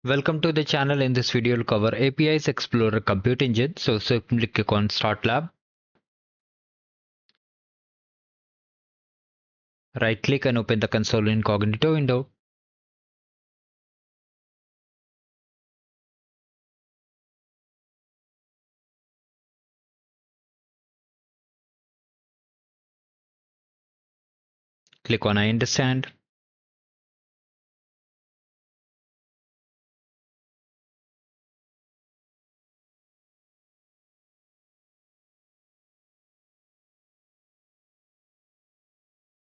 Welcome to the channel. In this video, we'll cover APIs Explorer Compute Engine. So simply click on Start Lab. Right click and open the console incognito window. Click on I understand.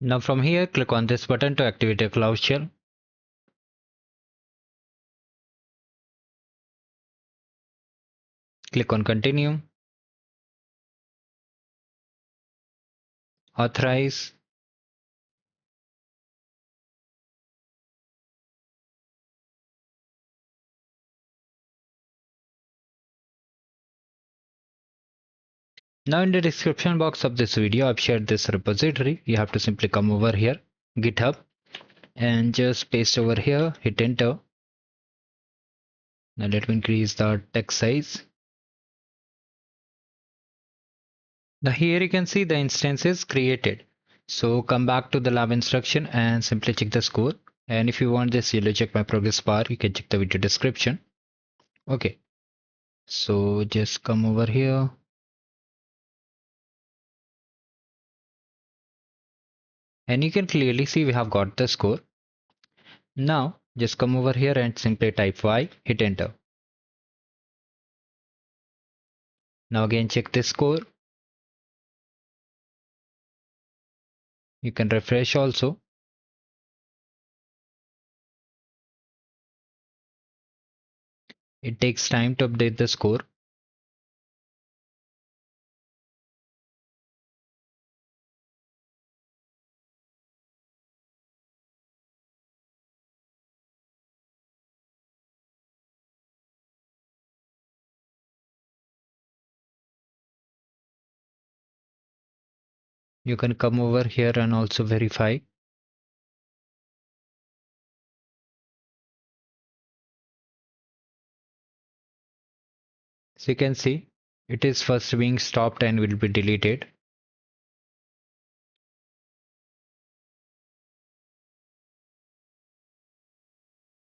Now from here, click on this button to activate your Cloud Shell. Click on Continue. Authorize. Now in the description box of this video, I've shared this repository. You have to simply come over here, GitHub, and just paste over here, hit enter. Now let me increase the text size. Now here you can see the instance is created. So come back to the lab instruction and simply check the score. And if you want this yellow check my progress bar, you can check the video description. Okay. So just come over here. And you can clearly see we have got the score. Now just come over here and simply type Y, hit enter. Now again check this score. You can refresh also. It takes time to update the score. You can come over here and also verify. So you can see it is first being stopped and will be deleted.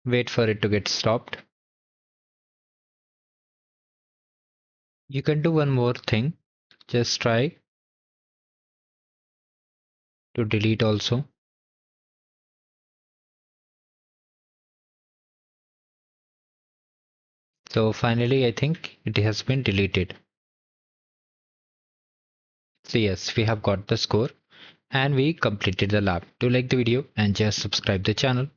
Wait for it to get stopped. You can do one more thing. Just try to delete also. So finally, I think it has been deleted. So yes, we have got the score and we completed the lab. Do like the video and just subscribe the channel.